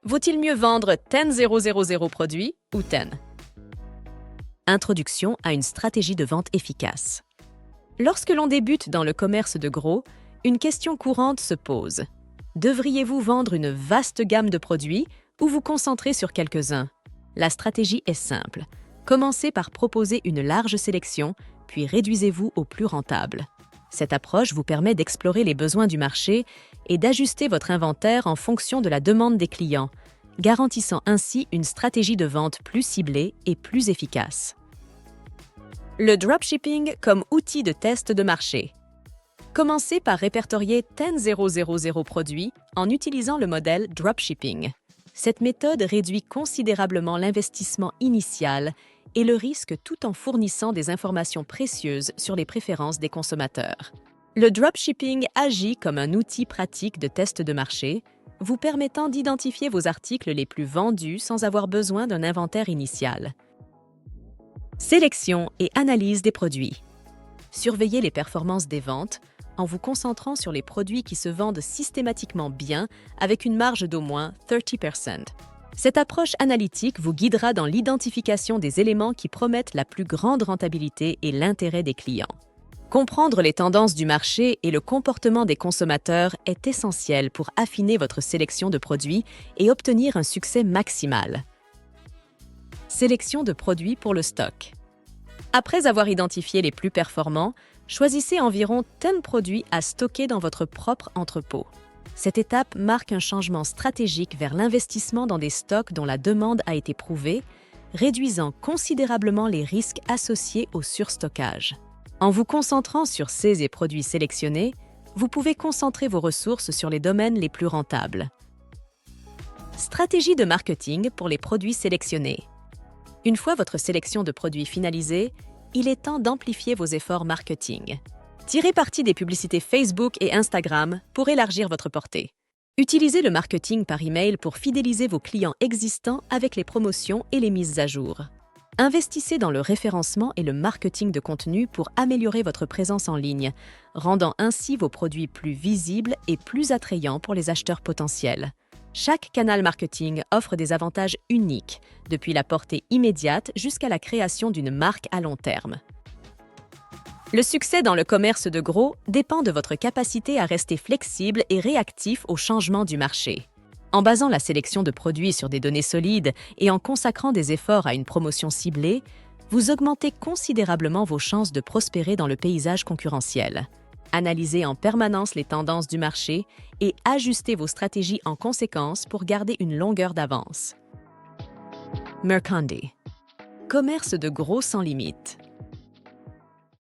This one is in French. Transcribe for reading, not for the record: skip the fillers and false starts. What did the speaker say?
Vaut-il mieux vendre 10 produits ou 10? Introduction à une stratégie de vente efficace. Lorsque l'on débute dans le commerce de gros, une question courante se pose. Devriez-vous vendre une vaste gamme de produits ou vous concentrer sur quelques-uns? La stratégie est simple. Commencez par proposer une large sélection, puis réduisez-vous au plus rentable. Cette approche vous permet d'explorer les besoins du marché et d'ajuster votre inventaire en fonction de la demande des clients, garantissant ainsi une stratégie de vente plus ciblée et plus efficace. Le dropshipping comme outil de test de marché. Commencez par répertorier 10 produits en utilisant le modèle dropshipping. Cette méthode réduit considérablement l'investissement initial et le risque tout en fournissant des informations précieuses sur les préférences des consommateurs. Le dropshipping agit comme un outil pratique de test de marché, vous permettant d'identifier vos articles les plus vendus sans avoir besoin d'un inventaire initial. Sélection et analyse des produits. Surveillez les performances des ventes en vous concentrant sur les produits qui se vendent systématiquement bien avec une marge d'au moins 30%. Cette approche analytique vous guidera dans l'identification des éléments qui promettent la plus grande rentabilité et l'intérêt des clients. Comprendre les tendances du marché et le comportement des consommateurs est essentiel pour affiner votre sélection de produits et obtenir un succès maximal. Sélection de produits pour le stock. Après avoir identifié les plus performants, choisissez environ 10 produits à stocker dans votre propre entrepôt. Cette étape marque un changement stratégique vers l'investissement dans des stocks dont la demande a été prouvée, réduisant considérablement les risques associés au surstockage. En vous concentrant sur ces produits sélectionnés, vous pouvez concentrer vos ressources sur les domaines les plus rentables. Stratégie de marketing pour les produits sélectionnés. Une fois votre sélection de produits finalisée, il est temps d'amplifier vos efforts marketing. Tirez parti des publicités Facebook et Instagram pour élargir votre portée. Utilisez le marketing par email pour fidéliser vos clients existants avec les promotions et les mises à jour. Investissez dans le référencement et le marketing de contenu pour améliorer votre présence en ligne, rendant ainsi vos produits plus visibles et plus attrayants pour les acheteurs potentiels. Chaque canal marketing offre des avantages uniques, depuis la portée immédiate jusqu'à la création d'une marque à long terme. Le succès dans le commerce de gros dépend de votre capacité à rester flexible et réactif aux changements du marché. En basant la sélection de produits sur des données solides et en consacrant des efforts à une promotion ciblée, vous augmentez considérablement vos chances de prospérer dans le paysage concurrentiel. Analysez en permanence les tendances du marché et ajustez vos stratégies en conséquence pour garder une longueur d'avance. Mercandi. Commerce de gros sans limite.